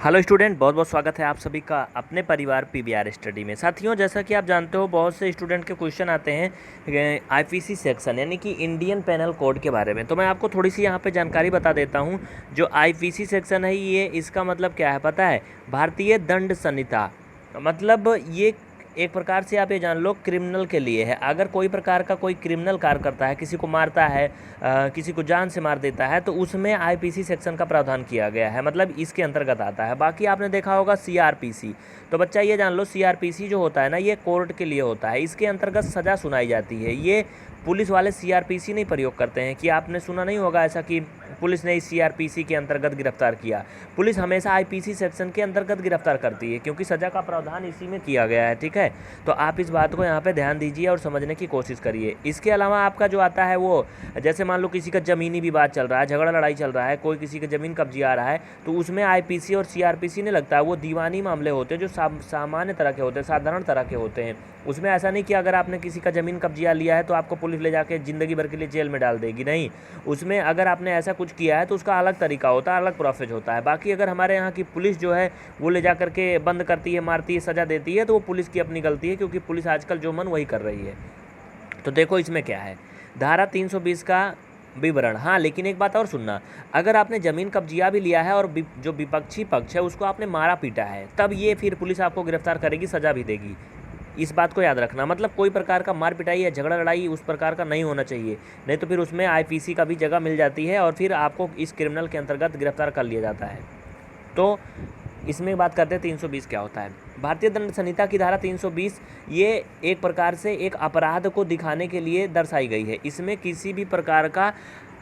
Hello student, बहुत बहुत स्वागत है आप सभी का अपने परिवार पीवीआर स्टडी में। साथियों, जैसा कि आप जानते हो, बहुत से स्टूडेंट के क्वेश्चन आते हैं आईपीसी सेक्शन यानी कि इंडियन पेनल कोड के बारे में। तो मैं आपको थोड़ी सी यहाँ पे जानकारी बता देता हूँ। जो आईपीसी सेक्शन है, ये इसका मतलब क्या है पता है? भारतीय दंड संहिता। मतलब ये एक प्रकार से आप ये जान लो, क्रिमिनल के लिए है। अगर कोई प्रकार का कोई क्रिमिनल कार्य करता है, किसी को मारता है, किसी को जान से मार देता है, तो उसमें आईपीसी सेक्शन का प्रावधान किया गया है, मतलब इसके अंतर्गत आता है। बाकी आपने देखा होगा सीआरपीसी। तो बच्चा ये जान लो, सीआरपीसी जो होता है ना, ये कोर्ट के लिए होता है। इसके अंतर्गत सज़ा सुनाई जाती है। ये पुलिस वाले सीआरपीसी नहीं प्रयोग करते हैं। कि आपने सुना नहीं होगा ऐसा कि पुलिस ने इस सीआरपीसी के अंतर्गत गिरफ्तार किया। पुलिस हमेशा आईपीसी सेक्शन के अंतर्गत गिरफ्तार करती है, क्योंकि सज़ा का प्रावधान इसी में किया गया है। ठीक है, तो आप इस बात को यहाँ पे ध्यान दीजिए और समझने की कोशिश करिए। इसके अलावा आपका जो आता है वो, जैसे मान लो किसी का ज़मीनी विवाद चल रहा है, झगड़ा लड़ाई चल रहा है, कोई किसी की ज़मीन कब्जे आ रहा है, तो उसमें आईपीसी और सीआरपीसी नहीं लगता है। वो दीवानी मामले होते हैं जो सामान्य तरह के होते हैं, साधारण तरह के होते हैं। उसमें ऐसा नहीं कि अगर आपने किसी का ज़मीन कब्जा लिया है तो आपको पुलिस ले जाके ज़िंदगी भर के लिए जेल में डाल देगी, नहीं। उसमें अगर आपने ऐसा कुछ किया है तो उसका अलग तरीका होता है, अलग प्रोसेस होता है। बाकी अगर हमारे यहाँ की पुलिस जो है वो ले जा करके बंद करती है, मारती है, सज़ा देती है, तो वो पुलिस की अपनी गलती है, क्योंकि पुलिस आजकल जो मन वही कर रही है। तो देखो इसमें क्या है, धारा 320 का विवरण। हाँ, लेकिन एक बात और सुनना, अगर आपने ज़मीन कब्जिया भी लिया है और जो विपक्षी पक्ष है उसको आपने मारा पीटा है, तब ये फिर पुलिस आपको गिरफ्तार करेगी, सज़ा भी देगी। इस बात को याद रखना। मतलब कोई प्रकार का मार पिटाई या झगड़ा लड़ाई उस प्रकार का नहीं होना चाहिए, नहीं तो फिर उसमें आईपीसी का भी जगह मिल जाती है और फिर आपको इस क्रिमिनल के अंतर्गत गिरफ्तार कर लिया जाता है। तो इसमें बात करते हैं 320 क्या होता है। भारतीय दंड संहिता की धारा 320 ये एक प्रकार से एक अपराध को दिखाने के लिए दर्शाई गई है। इसमें किसी भी प्रकार का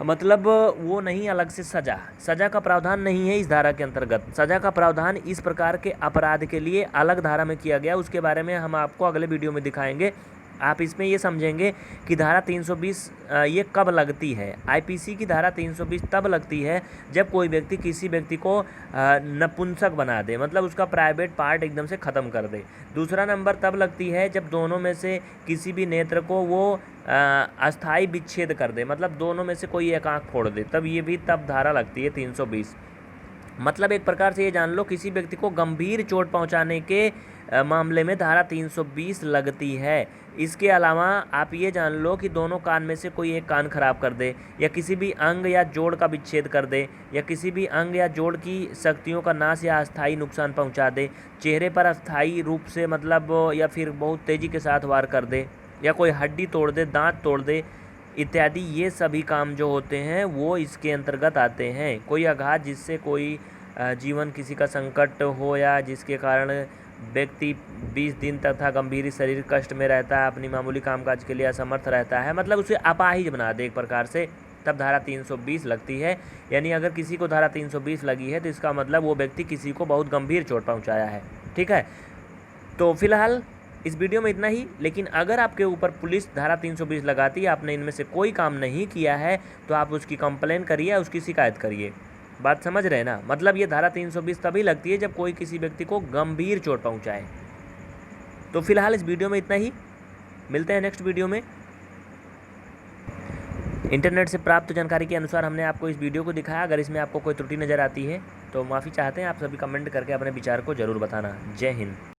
मतलब वो नहीं, अलग से सज़ा का प्रावधान नहीं है। इस धारा के अंतर्गत सज़ा का प्रावधान इस प्रकार के अपराध के लिए अलग धारा में किया गया। उसके बारे में हम आपको अगले वीडियो में दिखाएंगे। आप इसमें ये समझेंगे कि धारा 320 ये कब लगती है। आईपीसी की धारा 320 तब लगती है जब कोई व्यक्ति किसी व्यक्ति को नपुंसक बना दे, मतलब उसका प्राइवेट पार्ट एकदम से ख़त्म कर दे। दूसरा नंबर तब लगती है जब दोनों में से किसी भी नेत्र को वो अस्थाई विच्छेद कर दे, मतलब दोनों में से कोई एक आँख फोड़ दे, तब ये भी तब धारा लगती है 320। मतलब एक प्रकार से ये जान लो, किसी व्यक्ति को गंभीर चोट पहुंचाने के मामले में धारा 320 लगती है। इसके अलावा आप ये जान लो कि दोनों कान में से कोई एक कान खराब कर दे, या किसी भी अंग या जोड़ का विच्छेद कर दे, या किसी भी अंग या जोड़ की शक्तियों का नाश या अस्थायी नुकसान पहुंचा दे, चेहरे पर अस्थायी रूप से मतलब या फिर बहुत तेज़ी के साथ वार कर दे, या कोई हड्डी तोड़ दे, दांत तोड़ दे इत्यादि, ये सभी काम जो होते हैं वो इसके अंतर्गत आते हैं। कोई आघात जिससे कोई जीवन किसी का संकट हो, या जिसके कारण व्यक्ति 20 दिन तथा गंभीर शरीर कष्ट में रहता है, अपनी मामूली कामकाज के लिए असमर्थ रहता है, मतलब उसे अपाहिज बना दे एक प्रकार से, तब धारा 320 लगती है। यानी अगर किसी को धारा 320 लगी है तो इसका मतलब वो व्यक्ति किसी को बहुत गंभीर चोट पहुंचाया है। ठीक है, तो फिलहाल इस वीडियो में इतना ही। लेकिन अगर आपके ऊपर पुलिस धारा 320 लगाती है, आपने इनमें से कोई काम नहीं किया है, तो आप उसकी कंप्लेन करिए, उसकी शिकायत करिए। बात समझ रहे हैं ना? मतलब ये धारा 320 तभी लगती है जब कोई किसी व्यक्ति को गंभीर चोट पहुंचाए। तो फिलहाल इस वीडियो में इतना ही, मिलते हैं नेक्स्ट वीडियो में। इंटरनेट से प्राप्त जानकारी के अनुसार हमने आपको इस वीडियो को दिखाया। अगर इसमें आपको कोई त्रुटि नज़र आती है तो माफ़ी चाहते हैं। आप सभी कमेंट करके अपने विचार को ज़रूर बताना। जय हिंद।